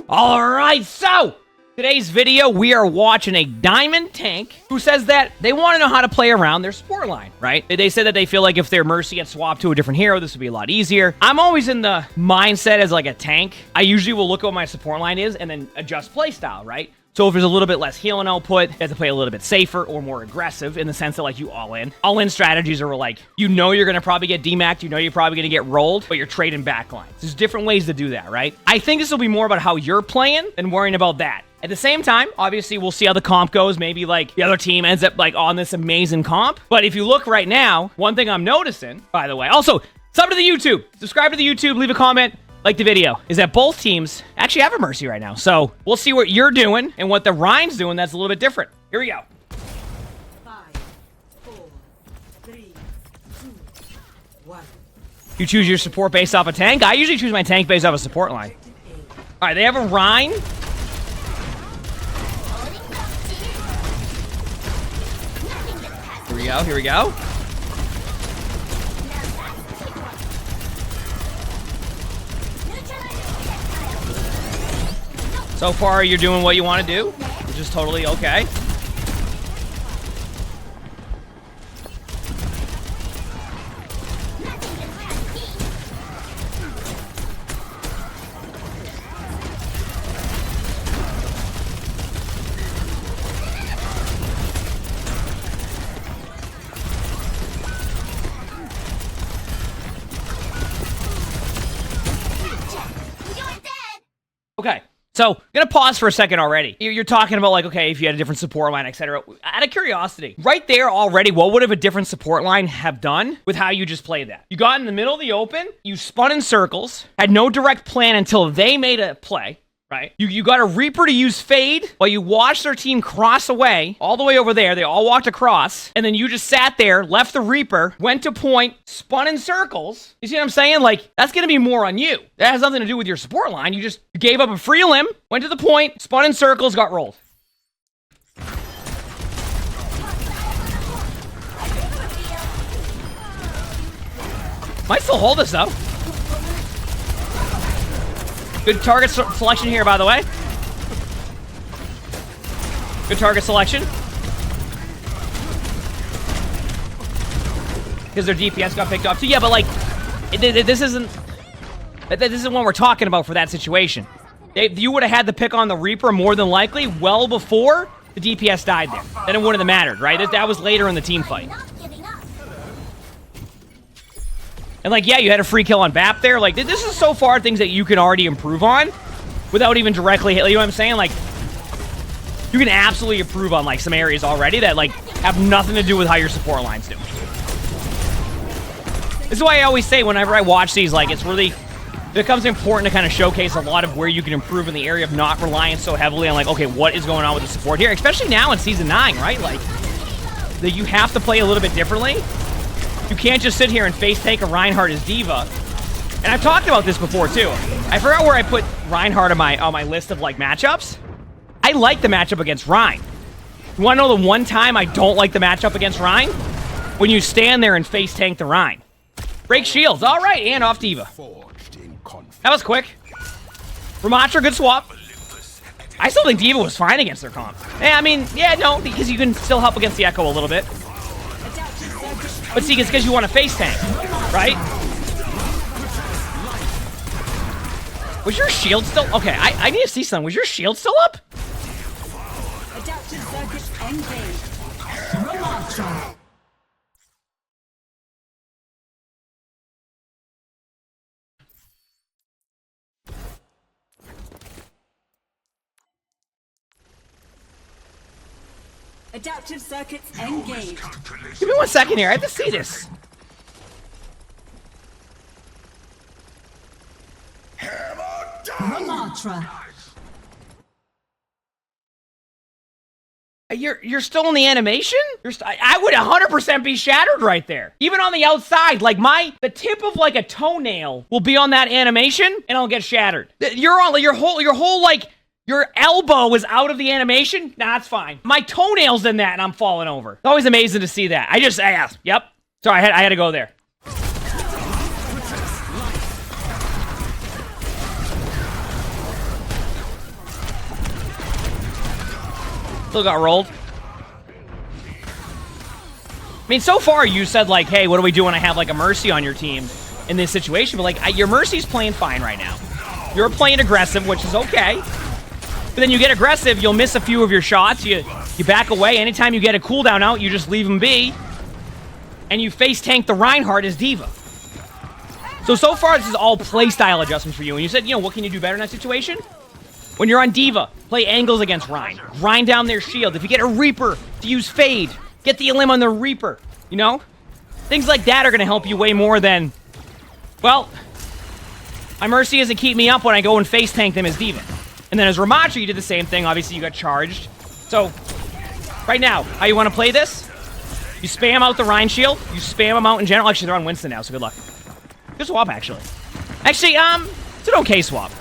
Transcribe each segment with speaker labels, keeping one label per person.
Speaker 1: Alright, so today's video, we are watching a diamond tank who says that they want to know how to play around their support line, right? They said that they feel like if their Mercy gets swapped to a different hero, this would be a lot easier. I'm always in the mindset as like a tank. I usually will look at what my support line is and then adjust playstyle, right? So if there's a little bit less healing output, you have to play a little bit safer or more aggressive in the sense that like you all in. All in strategies are like, you know you're going to probably get demacked, you know you're probably going to get rolled, but you're trading backlines. There's different ways to do that, right? I think this will be more about how you're playing than worrying about that. At the same time, obviously, we'll see how the comp goes. Maybe, like, the other team ends up, like, on this amazing comp. But if you look right now, one thing I'm noticing, by the way, also, sub to the YouTube. Subscribe to the YouTube. Leave a comment. Like the video. Is that both teams actually have a Mercy right now. So, we'll see what you're doing and what the Rhine's doing that's a little bit different. Here we go.
Speaker 2: 5, 4, 3, 2, 1.
Speaker 1: You choose your support based off a tank? I usually choose my tank based off a support line. Alright, they have a Rhine. Here we go, here we go. So far, you're doing what you want to do, which is totally okay. Okay, so I'm gonna pause for a second already. You're talking about like, okay, if you had a different support line, etc. Out of curiosity, right there already, what would have a different support line have done with how you just played that? You got in the middle of the open, you spun in circles, had no direct plan until they made a play, right? You got a Reaper to use Fade while you watched their team cross away all the way over there. They all walked across, and then you just sat there, left the Reaper, went to point, spun in circles. You see what I'm saying? Like, that's gonna be more on you. That has nothing to do with your support line. You gave up a free limb, went to the point, spun in circles, got rolled. Might still hold this though. Good target selection here, by the way. Good target selection. Because their DPS got picked off too. Yeah, but like, this isn't what we're talking about for that situation. You would have had to pick on the Reaper more than likely well before the DPS died there. Then it wouldn't have mattered, right? That was later in the team fight. And like, yeah, you had a free kill on BAP there. Like, this is so far things that you can already improve on without even directly hit. You know what I'm saying? Like, you can absolutely improve on like some areas already that like have nothing to do with how your support line's doing. This is why I always say whenever I watch these, like, it becomes important to kind of showcase a lot of where you can improve in the area of not relying so heavily on like, okay, what is going on with the support here? Especially now in Season 9, right? Like, that you have to play a little bit differently. You can't just sit here and face take a Reinhardt as Diva. And I've talked about this before too. I forgot where I put Reinhardt on my list of like matchups. I like the matchup against Rein. You want to know the one time I don't like the matchup against Rein? When you stand there and face tank the Rein. Break shields, all right, and off Diva. That was quick. Ramattra, good swap. I still think Diva was fine against their comp. I mean, yeah, no, because you can still help against the Echo a little bit. But see, it's because you want to face tank, right? Was your shield still... Okay, I need to see something. Was your shield still up?
Speaker 2: Adaptive circuit engaged. Ramattra. Adaptive circuits engaged.
Speaker 1: Give me 1 second here. I have to see this.
Speaker 2: Ramattra.
Speaker 1: You're still in the animation? I would 100% be shattered right there. Even on the outside, like the tip of like a toenail will be on that animation, and I'll get shattered. You're on your whole like. Your elbow is out of the animation? Nah, that's fine. My toenail's in that and I'm falling over. It's always amazing to see that. I asked. Yep. Sorry, I had to go there. Still got rolled. I mean, so far you said, like, hey, what do we do when I have, like, a Mercy on your team in this situation? But, like, your Mercy's playing fine right now. You're playing aggressive, which is okay. But then you get aggressive, you'll miss a few of your shots. You back away. Anytime you get a cooldown out, you just leave him be. And you face tank the Reinhardt as D.Va. So far, this is all playstyle adjustments for you. And you said, you know, what can you do better in that situation? When you're on D.Va, play angles against Rein. Grind down their shield. If you get a Reaper, to use Fade. Get the elim on the Reaper, you know? Things like that are going to help you way more than, well, my Mercy doesn't keep me up when I go and face tank them as D.Va. And then as Ramattra, you did the same thing. Obviously, you got charged. So, right now, how you want to play this? You spam out the Rein shield. You spam them out in general. Actually, they're on Winston now, so good luck. Good swap, actually. Actually, it's an okay swap.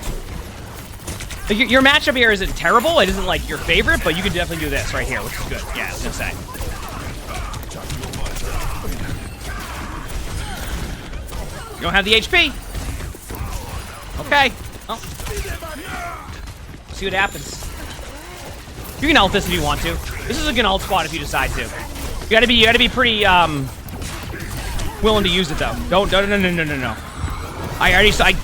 Speaker 1: Like, your matchup here isn't terrible. It isn't, like, your favorite, but you can definitely do this right here, which is good. Yeah, I was going to say. You don't have the HP. Okay. Well. See what happens. You can ult this if you want to. This is a good ult spot if you decide to. You gotta be pretty willing to use it though. No.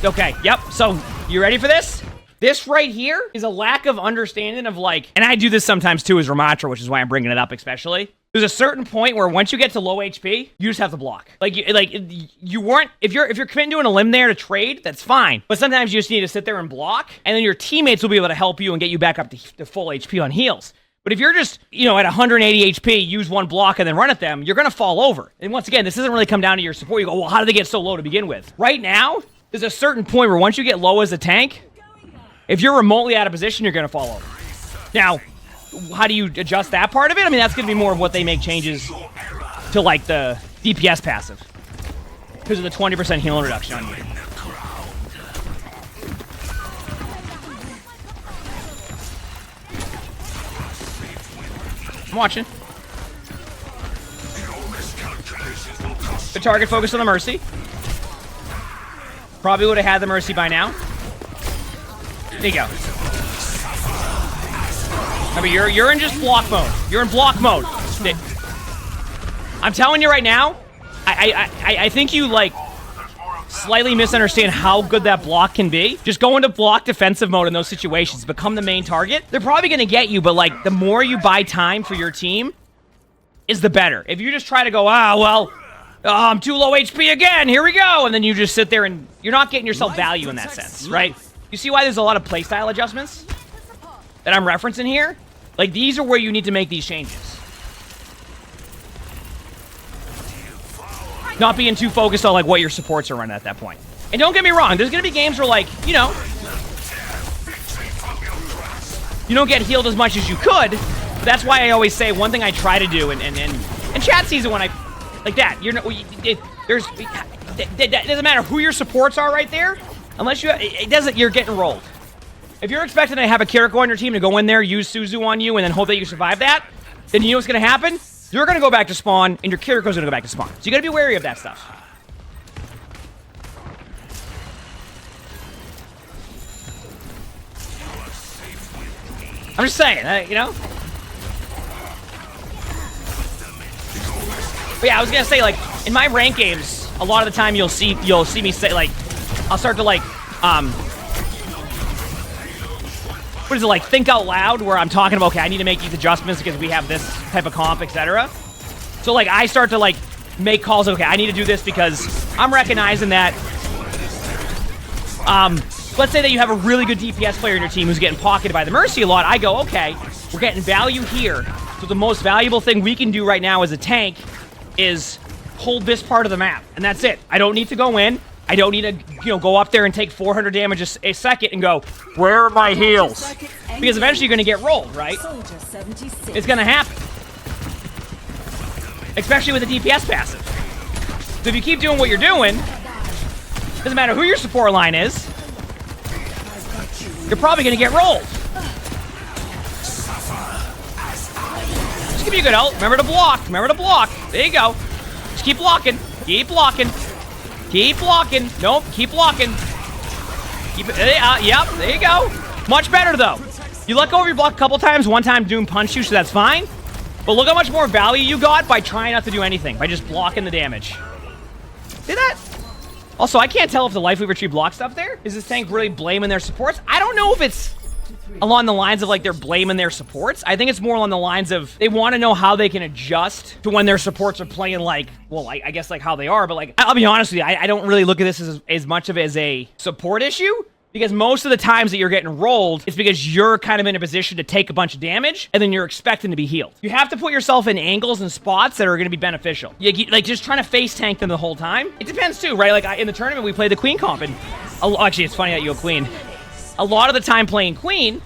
Speaker 1: Okay. Yep. So you ready for this? This right here is a lack of understanding of, like, and I do this sometimes too as Ramattra, which is why I'm bringing it up especially. There's a certain point where once you get to low HP, you just have to block. You weren't, if you're committing to an elim there to trade, that's fine. But sometimes you just need to sit there and block, and then your teammates will be able to help you and get you back up to full HP on heals. But if you're just, you know, at 180 HP, use one block and then run at them, you're gonna fall over. And once again, this doesn't really come down to your support. You go, well, how did they get so low to begin with? Right now, there's a certain point where once you get low as a tank, if you're remotely out of position, you're gonna fall over. Now, how do you adjust that part of it? I mean, that's going to be more of what they make changes to, like, the DPS passive. Because of the 20% healing reduction on you. I'm watching. Good target focus on the Mercy. Probably would have had the Mercy by now. There you go. I mean, you're in just block mode. You're in block mode. I'm telling you right now, I think you, like, slightly misunderstand how good that block can be. Just go into block defensive mode in those situations. Become the main target. They're probably going to get you, but, like, the more you buy time for your team is the better. If you just try to go, I'm too low HP again, here we go, and then you just sit there and you're not getting yourself value in that sense, right? You see why there's a lot of playstyle adjustments that I'm referencing here? Like, these are where you need to make these changes. Not being too focused on, like, what your supports are running at that point. And don't get me wrong, there's gonna be games where, like, you know, you don't get healed as much as you could. But that's why I always say one thing I try to do, and chat sees it when I, like that. It doesn't matter who your supports are right there, unless you're getting rolled. If you're expecting to have a Kiriko on your team to go in there, use Suzu on you, and then hope that you survive that, then you know what's going to happen? You're going to go back to spawn, and your Kiriko's going to go back to spawn. So you got to be wary of that stuff. I'm just saying, you know? But yeah, I was going to say, like, in my rank games, a lot of the time you'll see me say, like, I'll start to, like, what is it, like, think out loud, where I'm talking about, okay, I need to make these adjustments because we have this type of comp, etc. So, like, I start to, like, make calls, okay, I need to do this because I'm recognizing that, let's say that you have a really good DPS player in your team who's getting pocketed by the Mercy a lot. I go, okay, we're getting value here. So the most valuable thing we can do right now as a tank is hold this part of the map, and that's it. I don't need to go in. I don't need to, you know, go up there and take 400 damage a second and go, where are my heals? Because eventually you're going to get rolled, right? It's going to happen. Especially with the DPS passive. So if you keep doing what you're doing, doesn't matter who your support line is, you're probably going to get rolled. Just give me a good ult. Remember to block. Remember to block. There you go. Just keep blocking. Keep blocking. Keep blocking. Nope, keep blocking. Keep it. Yep, there you go. Much better, though. You let go of your block a couple times. One time Doom punched you, so that's fine. But look how much more value you got by trying not to do anything, by just blocking the damage. See that? Also, I can't tell if the Life Weaver tree block stuff there. Is this tank really blaming their supports? I don't know if it's along the lines of, like, they're blaming their supports. I think it's more along the lines of they want to know how they can adjust to when their supports are playing, like, well, I guess, like, how they are. But, like, I'll be honest with you, I don't really look at this as much of as a support issue. Because most of the times that you're getting rolled, it's because you're kind of in a position to take a bunch of damage, and then you're expecting to be healed. You have to put yourself in angles and spots that are going to be beneficial. Like, just trying to face tank them the whole time. It depends, too, right? Like, in the tournament, we played the Queen comp, and actually, it's funny that you go Queen. A lot of the time playing Queen,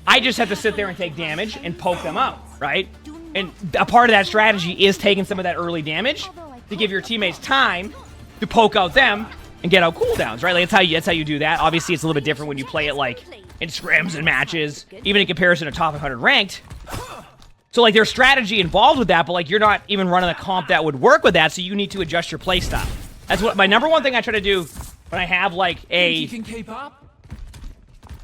Speaker 1: I just have to sit there and take damage and poke them out, right? And a part of that strategy is taking some of that early damage to give your teammates time to poke out them and get out cooldowns, right? Like, that's how you do that. Obviously, it's a little bit different when you play it, like, in scrims and matches, even in comparison to top 100 ranked. So, like, there's strategy involved with that, but, like, you're not even running a comp that would work with that, so you need to adjust your playstyle. That's what my number one thing I try to do when I have, like,
Speaker 3: You can keep up?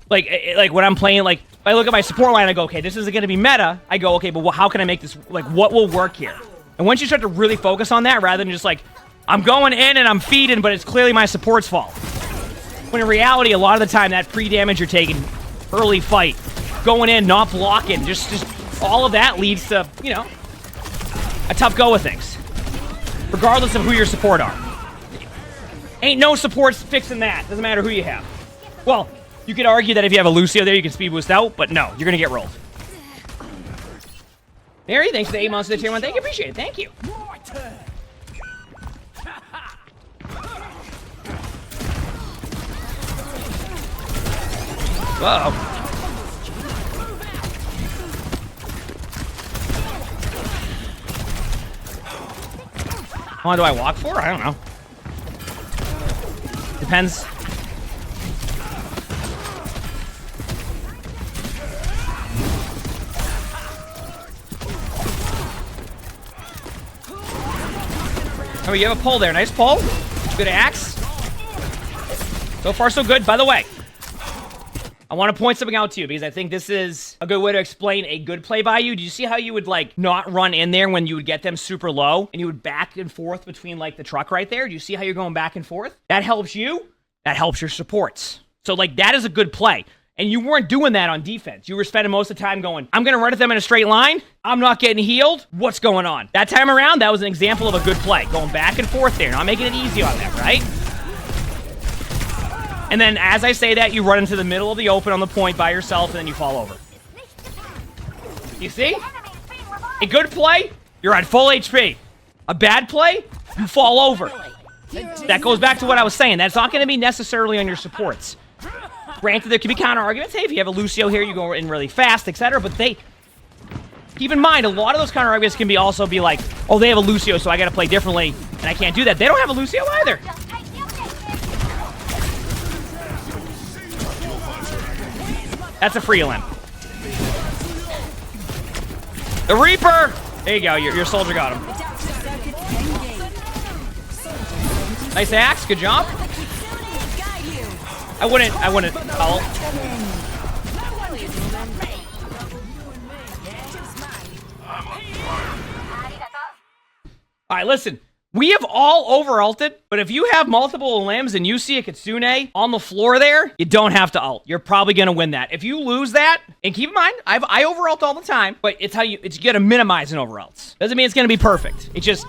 Speaker 1: like when I'm playing, like, if I look at my support line, I go, okay, this isn't going to be meta. I go, okay, but how can I make this, like, what will work here? And once you start to really focus on that, rather than just, like, I'm going in and I'm feeding, but it's clearly my support's fault. When in reality, a lot of the time, that pre-damage you're taking, early fight, going in, not blocking, just all of that leads to, you know, a tough go of things. Regardless of who your support are. Ain't no supports fixing that. Doesn't matter who you have. Well, you could argue that if you have a Lucio there, you can speed boost out, but no, you're going to get rolled. Mary, thanks for the 8 months of the tier 1. Thank you, appreciate it. Thank you. Uh-oh. How long do I walk for? I don't know. Depends. Oh, you have a pull there. Nice pull. Good axe. So far, so good. By the way, I want to point something out to you because I think this is a good way to explain a good play by you. Do you see how you would, like, not run in there when you would get them super low and you would back and forth between, like, the truck right there? Do you see how you're going back and forth? That helps you. That helps your supports. So, like, that is a good play. And you weren't doing that on defense. You were spending most of the time going, I'm going to run at them in a straight line. I'm not getting healed. What's going on? That time around, that was an example of a good play. Going back and forth there. Not making it easy on them, right? And then as I say that, you run into the middle of the open on the point by yourself, and then you fall over. You see? A good play, you're at full HP. A bad play, you fall over. That goes back to what I was saying. That's not going to be necessarily on your supports. Granted, there can be counter arguments. Hey, if you have a Lucio here, you go in really fast, etc. But they... Keep in mind, a lot of those counter arguments can also be like, oh, they have a Lucio, so I got to play differently, and I can't do that. They don't have a Lucio either. That's a free limb. The Reaper! There you go, your soldier got him. Nice axe, good job. I wouldn't ult. Alright, listen. We have all over-ulted, but if you have multiple limbs and you see a Kitsune on the floor there, you don't have to ult. You're probably going to win that. If you lose that, and keep in mind, I over-ult all the time, but it's you got to minimize an over-ults. Doesn't mean it's going to be perfect. It's just,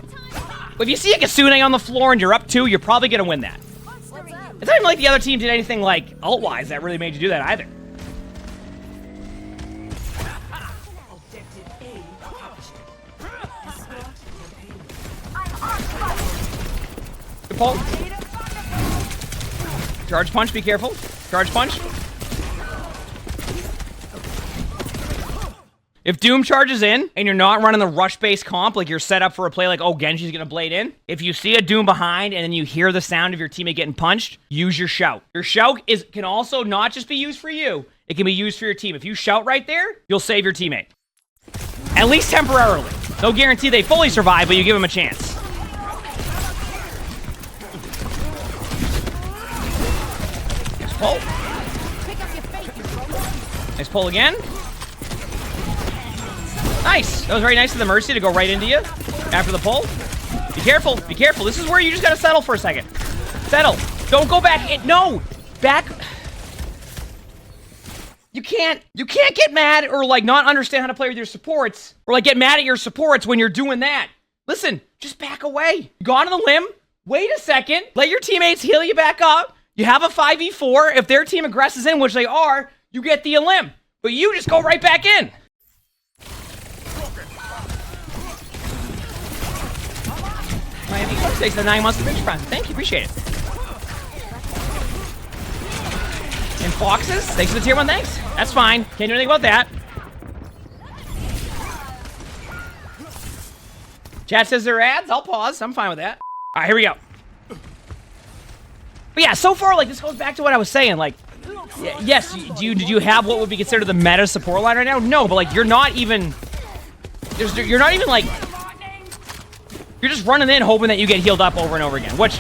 Speaker 1: if you see a Kitsune on the floor and you're up 2, you're probably going to win that. It's not even like the other team did anything like ult-wise that really made you do that either. Good pull. Charge punch, be careful. Charge punch. If Doom charges in, and you're not running the rush-based comp, like you're set up for a play like, oh, Genji's gonna blade in, if you see a Doom behind, and then you hear the sound of your teammate getting punched, use your shout. Your shout can also not just be used for you, it can be used for your team. If you shout right there, you'll save your teammate. At least temporarily. No guarantee they fully survive, but you give them a chance. Pull. Nice pull again. Nice. That was very nice of the Mercy to go right into you after the pull. Be careful. Be careful. This is where you just gotta settle for a second. Settle. Don't go back in. No. Back. You can't get mad or like not understand how to play with your supports or like get mad at your supports when you're doing that. Listen, just back away. You go on the limb. Wait a second. Let your teammates heal you back up. You have a 5v4. If their team aggresses in, which they are, you get the limb. But you just go right back in. Miami Coach takes the 9 months to finish front. Thank you, appreciate it. And Foxes, thanks for the tier 1, thanks. That's fine. Can't do anything about that. Chat says there are ads. I'll pause. I'm fine with that. All right, here we go. But yeah, so far, like, this goes back to what I was saying. Like, yes, did you have what would be considered the meta support line right now? No, but like, you're not even like, you're just running in hoping that you get healed up over and over again. Which,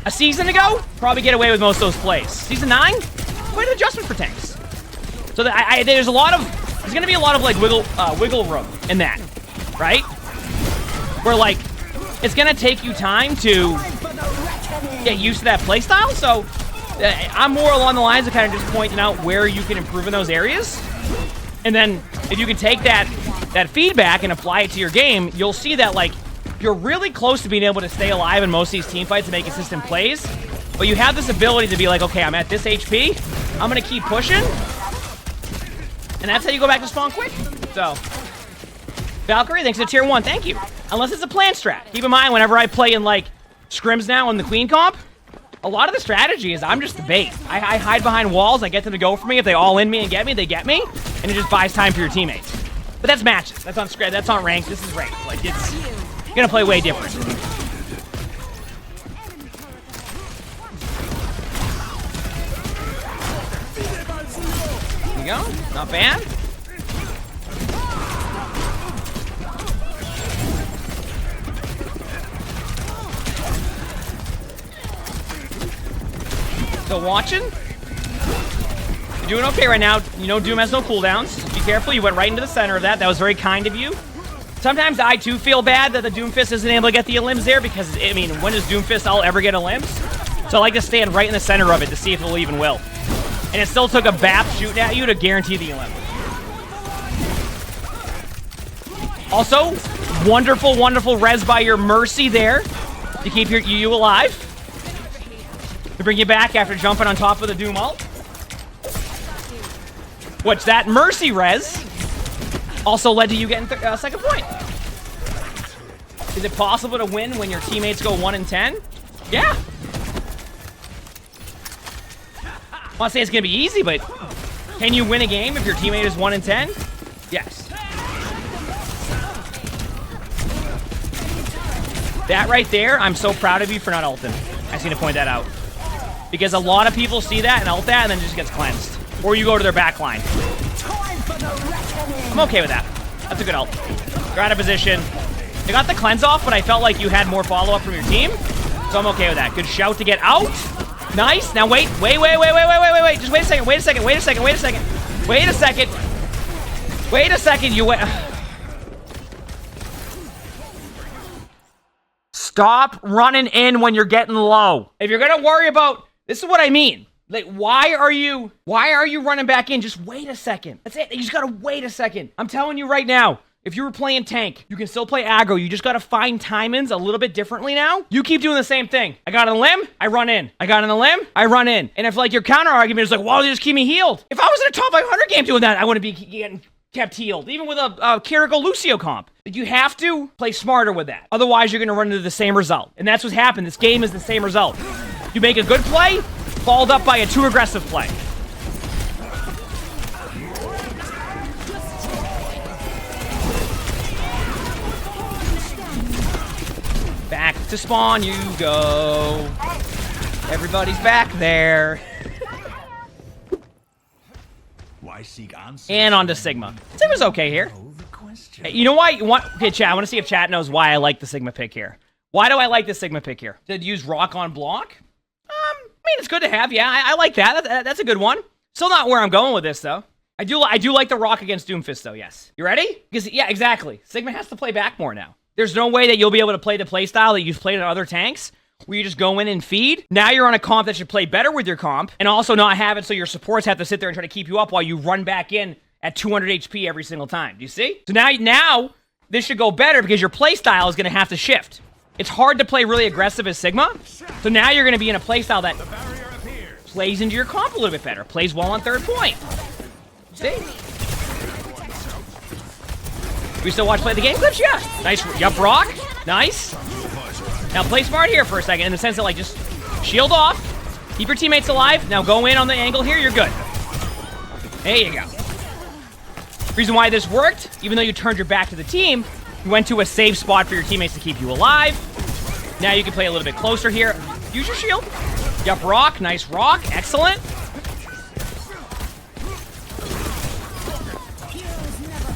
Speaker 1: a season ago, probably get away with most of those plays. Season 9, quite an adjustment for tanks. So there's going to be a lot of like wiggle room in that, right? Where like, it's going to take you time to get used to that playstyle. So I'm more along the lines of kind of just pointing out where you can improve in those areas. And then if you can take that feedback and apply it to your game, you'll see that like, you're really close to being able to stay alive in most of these team fights and make consistent plays. But you have this ability to be like, okay, I'm at this HP. I'm going to keep pushing. And that's how you go back to spawn quick. So, Valkyrie, thanks to tier 1. Thank you. Unless it's a plan strat. Keep in mind, whenever I play in like scrims now in the Queen comp, a lot of the strategy is I'm just the bait. I hide behind walls. I get them to go for me. If they all in me and get me, they get me. And it just buys time for your teammates. But that's matches. That's on script. That's on ranked. This is ranked. Like, it's gonna play way different. There you go. Not bad. Still watching? You're doing okay right now. You know Doom has no cooldowns. Be careful. You went right into the center of that. That was very kind of you. Sometimes I too feel bad that the Doomfist isn't able to get the limbs there because, I mean, when does Doomfist all ever get a limbs? So I like to stand right in the center of it to see if it'll even will. And it still took a BAP shooting at you to guarantee the limb. Also, wonderful, wonderful res by your Mercy there to keep you alive. To bring you back after jumping on top of the Doom ult. Which that Mercy res also led to you getting second point. Is it possible to win when your teammates go 1-10? Yeah. I'm not saying it's gonna be easy, but can you win a game if your teammate is 1-10? Yes. That right there, I'm so proud of you for not ulting. I just need to point that out. Because a lot of people see that and ult that and then it just gets cleansed. Or you go to their back line. I'm okay with that. That's a good ult. You're out of position. You got the cleanse off, but I felt like you had more follow-up from your team. So I'm okay with that. Good shout to get out. Nice. Now wait. Just wait a second. Wait a second. You wait. Stop running in when you're getting low. If you're gonna worry about, this is what I mean. Like, why are you running back in? Just wait a second. That's it. You just gotta wait a second. I'm telling you right now, if you were playing tank, you can still play aggro. You just gotta find timings a little bit differently now. You keep doing the same thing. I got on the limb, I run in. I got on the limb, I run in. And if like your counter argument is like, well, just keep me healed. If I was in a top 500 game doing that, I wouldn't be getting kept healed, even with a Kiriko Lucio comp. But you have to play smarter with that. Otherwise, you're gonna run into the same result. And that's what's happened. This game is the same result. You make a good play, followed up by a too aggressive play. Back to spawn you go. Everybody's back there. And on to Sigma. Sigma's okay here. Hey, you know why? Okay, chat, I want to see if chat knows why I like the Sigma pick here. Why do I like the Sigma pick here? Did use Rock on block? I mean, it's good to have. Yeah, I like that. That's a good one. Still not where I'm going with this, though. I do like the rock against Doomfist, though, yes. You ready? Because, yeah, exactly. Sigma has to play back more now. There's no way that you'll be able to play the playstyle that you've played on other tanks, where you just go in and feed. Now you're on a comp that should play better with your comp, and also not have it so your supports have to sit there and try to keep you up while you run back in at 200 HP every single time. Do you see? So now this should go better because your playstyle is going to have to shift. It's hard to play really aggressive as Sigma, so now you're going to be in a playstyle that plays into your comp a little bit better, plays well on third point. See? We still watch play the game glitch? Yeah. Nice. Yup, rock. Nice. Now play smart here for a second in the sense that, like, just shield off. Keep your teammates alive. Now go in on the angle here. You're good. There you go. Reason why this worked, even though you turned your back to the team, you went to a safe spot for your teammates to keep you alive. Now you can play a little bit closer here. Use your shield. Yup, rock. Nice rock. Excellent.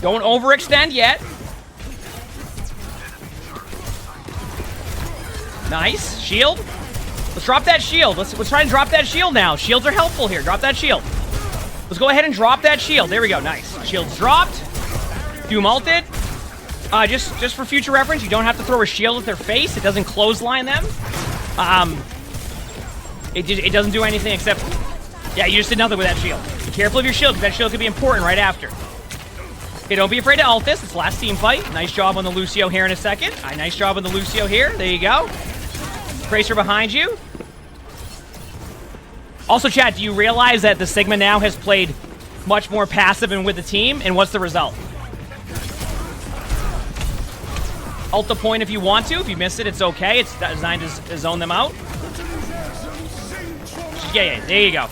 Speaker 1: Don't overextend yet. Nice. Shield. Let's drop that shield. Let's try and drop that shield now. Shields are helpful here. Drop that shield. Let's go ahead and drop that shield. There we go. Nice. Shield's dropped. Doom ulted. Just for future reference, you don't have to throw a shield at their face. It doesn't clothesline them. It doesn't do anything except... Yeah, you just did nothing with that shield. Be careful of your shield, because that shield could be important right after. Okay, don't be afraid to ult this. It's the last team fight. Nice job on the Lucio here in a second. Nice job on the Lucio here. There you go. Tracer behind you. Also, chat, do you realize that the Sigma now has played much more passive and with the team? And what's the result? Ult the point if you want to. If you miss it, it's okay. It's designed to zone them out. Yeah, there you go.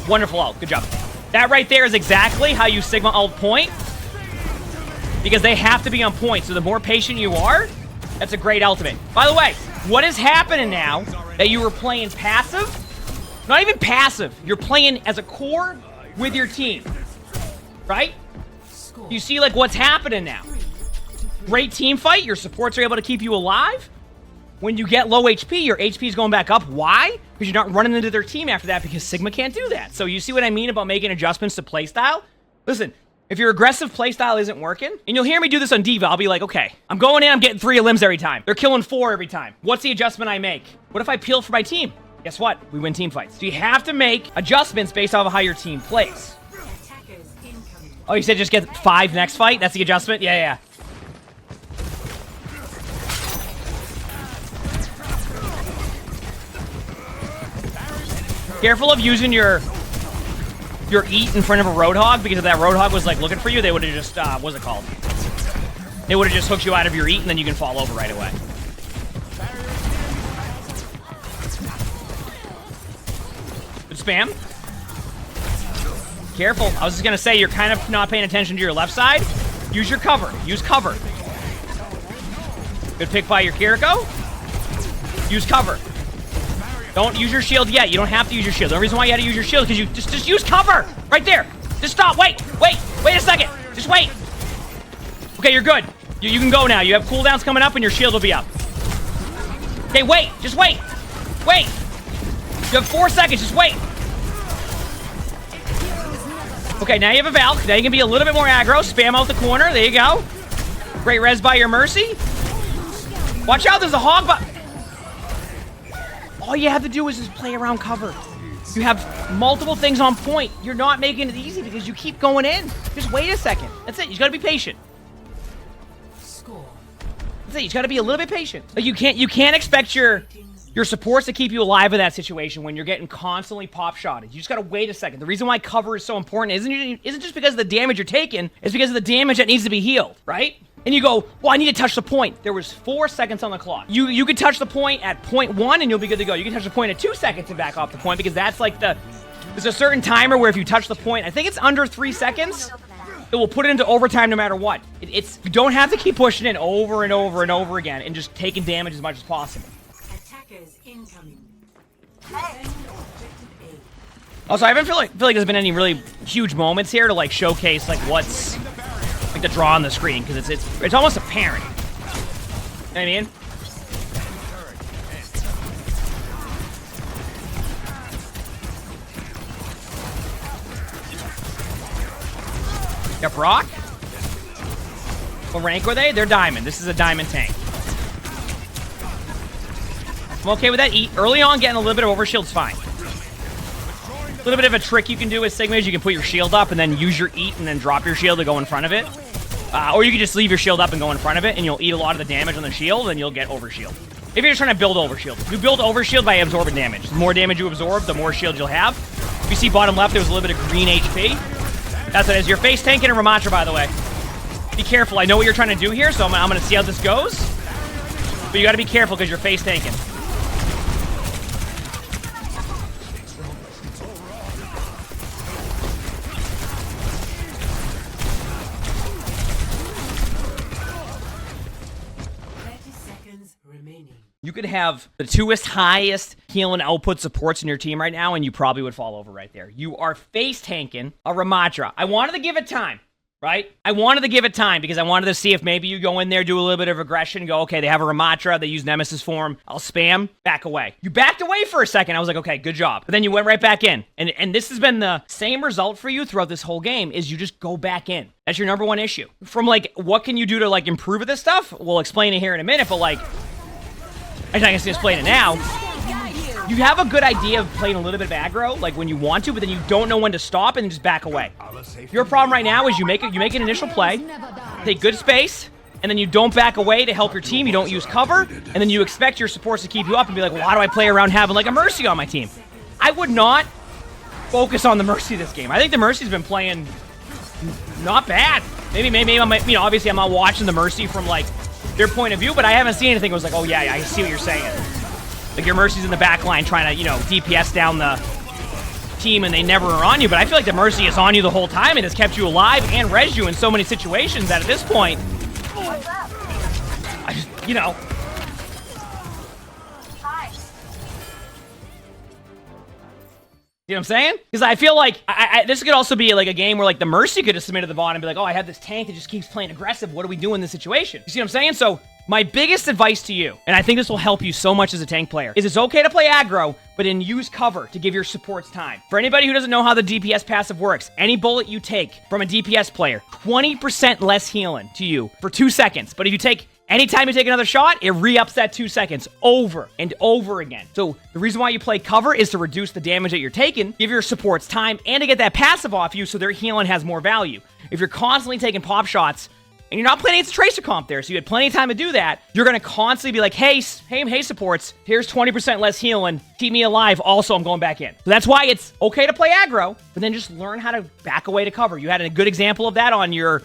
Speaker 1: Wonderful ult. Good job. That right there is exactly how you Sigma ult point. Because they have to be on point. So the more patient you are, that's a great ultimate. By the way, what is happening now that you were playing passive? Not even passive. You're playing as a core with your team. Right? You see, like, what's happening now. Great team fight. Your supports are able to keep you alive. When you get low HP, your HP is going back up. Why? Because you're not running into their team after that, because Sigma can't do that. So you see what I mean about making adjustments to playstyle? Listen, if your aggressive playstyle isn't working, and you'll hear me do this on Diva, I'll be like, okay, I'm going in, I'm getting 3 limbs every time. They're killing 4 every time. What's the adjustment I make? What if I peel for my team? Guess what? We win team fights. So you have to make adjustments based off of how your team plays. Oh, you said just get 5 next fight? That's the adjustment? Yeah. Careful of using your eat in front of a Roadhog, because if that Roadhog was, like, looking for you, they would have just, what's it called? They would have just hooked you out of your eat, and then you can fall over right away. Good spam. Careful. I was just going to say, you're kind of not paying attention to your left side. Use your cover. Use cover. Good pick by your Kiriko. Use cover. Don't use your shield yet. You don't have to use your shield. The only reason why you had to use your shield is because you just use cover. Right there. Just stop. Wait a second. Just wait. Okay, you're good. You can go now. You have cooldowns coming up and your shield will be up. Okay, wait. Just wait. Wait. You have 4 seconds. Just wait. Okay, now you have a Valk. Now you can be a little bit more aggro. Spam out the corner. There you go. Great res by your Mercy. Watch out. There's a hog. All you have to do is just play around cover. You have multiple things on point. You're not making it easy because you keep going in. Just wait a second. That's it. You just gotta be patient. That's it. You just gotta be a little bit patient. Like, you can't expect your supports to keep you alive in that situation when you're getting constantly pop shotted. You just gotta wait a second. The reason why cover is so important isn't just because of the damage you're taking. It's because of the damage that needs to be healed, right? And you go, well, I need to touch the point. There was 4 seconds on the clock. You could touch the point at 0.1 and you'll be good to go. You can touch the point at 2 seconds and back off the point, because that's like there's a certain timer where if you touch the point, I think it's under 3 seconds, it will put it into overtime no matter what. You don't have to keep pushing in over and over and over again and just taking damage as much as possible.
Speaker 2: Attackers incoming.
Speaker 1: Also, I haven't feel like there's been any really huge moments here to, like, showcase, like, what's like the draw on the screen, because it's almost apparent. You know what I mean? Got Brock. What rank were they? They're diamond. This is a diamond tank. I'm okay with that. Early on, getting a little bit of overshield's fine. A little bit of a trick you can do with Sigma is you can put your shield up and then use your eat and then drop your shield to go in front of it. Or you can just leave your shield up and go in front of it, and you'll eat a lot of the damage on the shield, and you'll get overshield. If you're just trying to build overshield. You build overshield by absorbing damage. The more damage you absorb, the more shield you'll have. If you see bottom left, there's a little bit of green HP. That's what it is. You're face tanking a Ramattra, by the way. Be careful. I know what you're trying to do here, so I'm going to see how this goes. But you got to be careful because you're face tanking. You could have the 2st highest heal and output supports in your team right now, and you probably would fall over right there. You are face tanking a Ramattra. I wanted to give it time, right? I wanted to give it time because I wanted to see if maybe you go in there, do a little bit of aggression, go, okay, they have a Ramattra, they use Nemesis form, I'll spam, back away. You backed away for a second. I was like, okay, good job. But then you went right back in. And this has been the same result for you throughout this whole game, is you just go back in. That's your number one issue. From, like, what can you do to, like, improve this stuff? We'll explain it here in a minute, but, like, I'm not going to explain it now. You have a good idea of playing a little bit of aggro, like when you want to, but then you don't know when to stop and then just back away. Your problem right now is you make an initial play, take good space, and then you don't back away to help your team. You don't use cover, and then you expect your supports to keep you up and be like, well, how do I play around having like a Mercy on my team? I would not focus on the Mercy this game. I think the Mercy's been playing not bad. Maybe I'm, you know, obviously I'm not watching the Mercy from like their point of view, but I haven't seen anything that was like, oh yeah, I see what you're saying. Like your Mercy's in the back line trying to, you know, DPS down the team and they never are on you, but I feel like the Mercy is on you the whole time and has kept you alive and res you in so many situations that at this point, I just, you know. You know what I'm saying? Because I feel like this could also be like a game where like the Mercy could have submitted the bot and be like, oh, I have this tank that just keeps playing aggressive. What do we do in this situation? You see what I'm saying? So my biggest advice to you, and I think this will help you so much as a tank player, is it's okay to play aggro, but then use cover to give your supports time. For anybody who doesn't know how the DPS passive works, any bullet you take from a DPS player, 20% less healing to you for 2 seconds. But if you take anytime you take another shot, it re-ups that 2 seconds over and over again. So the reason why you play cover is to reduce the damage that you're taking, give your supports time, and to get that passive off you so their healing has more value. If you're constantly taking pop shots, and you're not playing against a Tracer comp there, so you had plenty of time to do that, you're going to constantly be like, hey, supports, here's 20% less healing, keep me alive, also I'm going back in. So that's why it's okay to play aggro, but then just learn how to back away to cover. You had a good example of that on your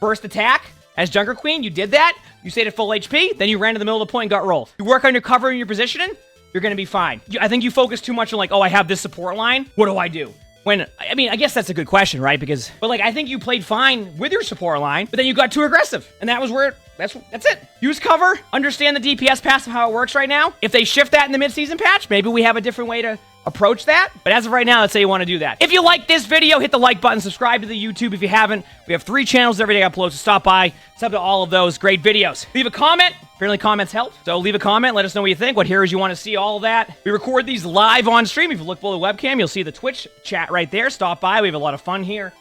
Speaker 1: first attack as Junker Queen. You did that, you stayed at full HP, then you ran to the middle of the point and got rolled. You work on your cover and your positioning, you're going to be fine. I think you focus too much on like, oh, I have this support line, what do I do? When, I mean, I guess that's a good question, right? But like, I think you played fine with your support line, but then you got too aggressive. And that was where, that's it. Use cover, understand the DPS passive, how it works right now. If they shift that in the mid-season patch, maybe we have a different way to approach that. But as of right now, let's say you want to do that. If you like this video, hit the like button, subscribe to the YouTube if you haven't. We have 3 channels every day I upload, so stop by, sub to all of those great videos. Leave a comment. Apparently comments help. So leave a comment, let us know what you think, what heroes you want to see, all of that. We record these live on stream. If you look below the webcam, you'll see the Twitch chat right there. Stop by. We have a lot of fun here.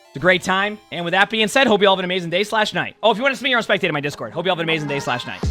Speaker 1: It's a great time. And with that being said, hope you all have an amazing day/night. Oh, if you want to see me, you're on Spectate in my Discord. Hope you all have an amazing day/night.